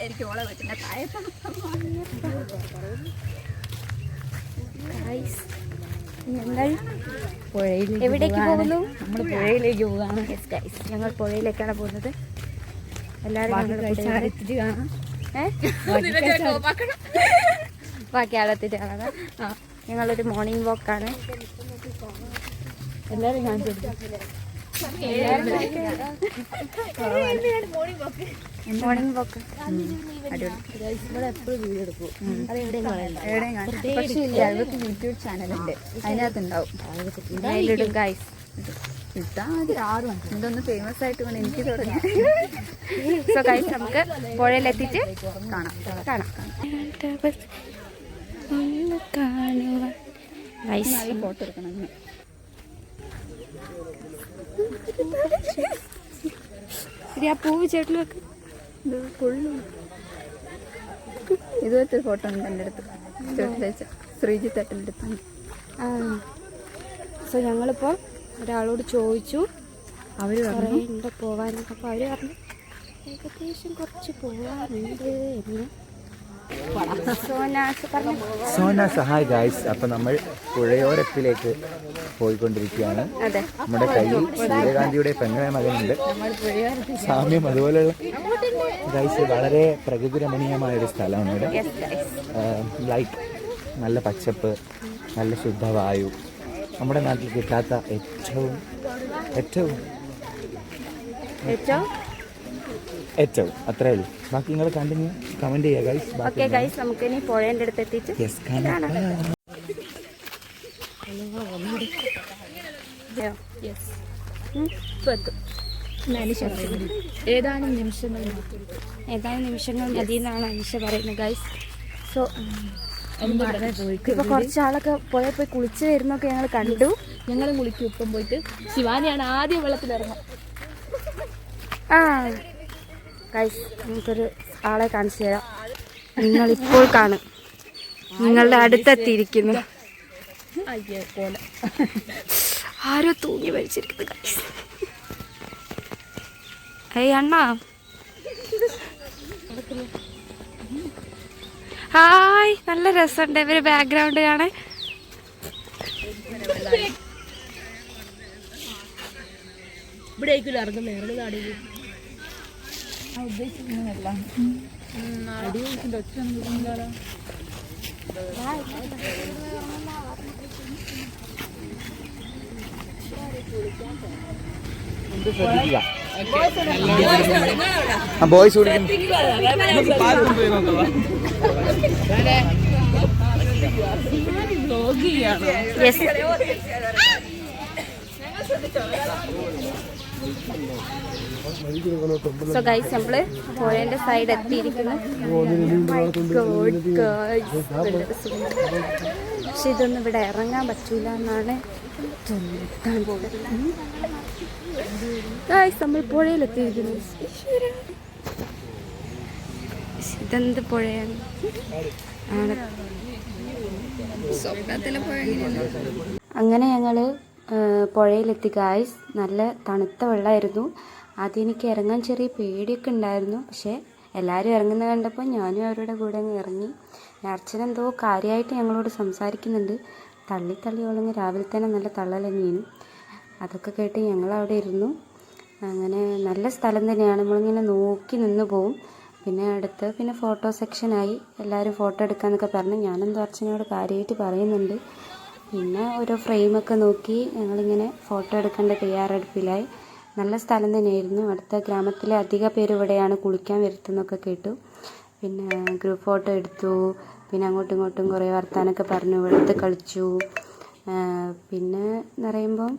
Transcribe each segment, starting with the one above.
എനിക്ക് ഓളെ വെച്ചിട്ട് ഞങ്ങൾ എവിടേക്ക് പോകുന്നു? നമ്മൾ പുഴയിലേക്ക് പോകാണ്. ഞങ്ങൾ പുഴയിലേക്കാണ് പോകുന്നത്. എല്ലാവരും ബാക്കി ആളെത്തിട്ട് കാണാം. ഞങ്ങളൊരു മോർണിംഗ് വാക്കാണ്. എല്ലാവരും കാണിച്ചു മോർണിംഗ് വാക്ക് ഇവിടെ എപ്പോഴും വീഡിയോ എടുക്കും. പക്ഷേ ഇല്ല, ഇവർക്ക് യൂട്യൂബ് ചാനലുണ്ട്, അതിനകത്തുണ്ടാവും. അതിലിടും ഗൈസ്. ഇതാ മതി 6 മണി. ഇതൊന്ന് ഫേമസ് ആയിട്ട് കൊണ്ട് എനിക്ക് തുടങ്ങി. സോ ഗൈസ് നമുക്ക് പുഴയിലെത്തിച്ച് കാണാം. നല്ല ഫോട്ടോ എടുക്കണം. ആ പൂവ് ചേട്ടൻ വെക്ക്. ഇത് ഫുള്ള് ഇതുപോലത്തെ ഫോട്ടോ ഉണ്ട് എൻ്റെ അടുത്ത്. ചേട്ടൻ ശ്രീജിത്ത് ഏട്ടൻ്റെ അടുത്താണ്. സോ ഞങ്ങളിപ്പോൾ ഒരാളോട് ചോദിച്ചു, അവർ പറയുന്നുണ്ട് പോകാനൊക്കെ. അപ്പോൾ അവർ പറഞ്ഞു ഏകദേശം കുറച്ച് പോകാനുണ്ട് എന്ന്. Sonas hi guys. അപ്പം നമ്മൾ പുഴയോരത്തിലേക്ക് പോയിക്കൊണ്ടിരിക്കുകയാണ്. നമ്മുടെ കയ്യിൽ സൂര്യകാന്തിയുടെ പെണ്ണായ മകനുണ്ട്. സാമ്യം അതുപോലെയുള്ള ഗായ്സ് വളരെ പ്രകൃതി രമണീയമായൊരു സ്ഥലമാണ് ഇവിടെ. ലൈക്ക് നല്ല പച്ചപ്പ്, നല്ല ശുദ്ധവായു, നമ്മുടെ നാട്ടിൽ കിട്ടാത്ത ഏറ്റവും അത്രേ ഉള്ളൂ. ബാക്കി നിങ്ങൾ കണ്ടിന്യൂ കമന്റ് ചെയ്യുക ഗൈസ്. ഓക്കേ ഗൈസ്, നമുക്ക് ഇനി പുഴേൻ്റെ അടുത്ത് എത്തിച്ച് ഏതാനും നിമിഷങ്ങൾ മതി എന്നാണ് അനിഷ പറയുന്നത് ഗൈസ്. സോ ഇപ്പൊ കുറച്ചാളൊക്കെ പോയി കുളിച്ച് വരുന്നൊക്കെ ഞങ്ങൾ കണ്ടു. ഞങ്ങളും കുളിക്കും. ഇപ്പം പോയിട്ട് ശിവാനിയാണ് ആദ്യം വെള്ളത്തിലിറങ്ങുക. ഗൈസ് നമുക്കൊരു ആളെ കാണിച്ചു തരാം. നിങ്ങളിപ്പോൾ കാണും, നിങ്ങളുടെ അടുത്തെത്തിയിരിക്കുന്നു. ആരോ തൂങ്ങി വലിച്ചിരിക്കുന്നു ഗൈസ്. അണ്ണാ ഹായ്, നല്ല രസമുണ്ട് ഇവര് ബാക്ക്ഗ്രൗണ്ട് കാണാൻ. ഇവിടെ ഇറങ്ങുന്ന ബോയ്സ് സോ ഗൈസ് നമ്മള് പുഴേന്റെ സൈഡ് എത്തിയിരിക്കുന്നു. പക്ഷെ ഇതൊന്നും ഇവിടെ ഇറങ്ങാൻ പറ്റൂല എന്നാണ് ഗൈസ്. നമ്മൾ പുഴയിലെത്തിയിരിക്കുന്നു. ഇതെന്ത് പുഴയാണ്? അങ്ങനെ ഞങ്ങള് പുഴയിലെത്തി ഗൈസ്. നല്ല തണുത്ത വെള്ളമായിരുന്നു. ആദ്യം എനിക്ക് ഇറങ്ങാൻ ചെറിയ പേടിയൊക്കെ ഉണ്ടായിരുന്നു. പക്ഷേ എല്ലാവരും ഇറങ്ങുന്ന കണ്ടപ്പോൾ ഞാനും അവരുടെ കൂടെ അങ്ങ് ഇറങ്ങി. അർച്ചന എന്തോ കാര്യമായിട്ട് ഞങ്ങളോട് സംസാരിക്കുന്നുണ്ട്. തള്ളി ഒളങ്ങി രാവിലെ തന്നെ നല്ല തള്ളൽ തന്നെയാണ്. അതൊക്കെ കേട്ട് ഞങ്ങളവിടെ ഇരുന്നു. അങ്ങനെ നല്ല സ്ഥലം തന്നെയാണ്. നമ്മളിങ്ങനെ നോക്കി നിന്ന് പോവും. പിന്നെ അടുത്ത് ഫോട്ടോ സെക്ഷനായി. എല്ലാവരും ഫോട്ടോ എടുക്കാമെന്നൊക്കെ പറഞ്ഞു. ഞാനെന്തോ അർച്ചനയോട് കാര്യമായിട്ട് പറയുന്നുണ്ട്. പിന്നെ ഓരോ ഫ്രെയിമൊക്കെ നോക്കി ഞങ്ങളിങ്ങനെ ഫോട്ടോ എടുക്കേണ്ട തയ്യാറെടുപ്പിലായി. നല്ല സ്ഥലം തന്നെയായിരുന്നു. അടുത്ത ഗ്രാമത്തിലെ അധിക പേര് ഇവിടെയാണ് കുളിക്കാൻ വരുത്തുന്നൊക്കെ കേട്ടു. പിന്നെ ഗ്രൂപ്പ് ഫോട്ടോ എടുത്തു. പിന്നെ അങ്ങോട്ടും ഇങ്ങോട്ടും കുറേ വർത്താനൊക്കെ പറഞ്ഞു, വെള്ളത്തിൽ കളിച്ചു. പിന്നെ എന്ന് പറയുമ്പം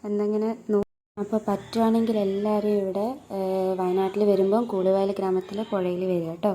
എന്തെങ്കിലും അപ്പോൾ പറ്റുവാണെങ്കിൽ എല്ലാവരും ഇവിടെ വയനാട്ടിൽ വരുമ്പം കൂളുവായൽ ഗ്രാമത്തിലെ പുഴയിൽ വരിക കേട്ടോ.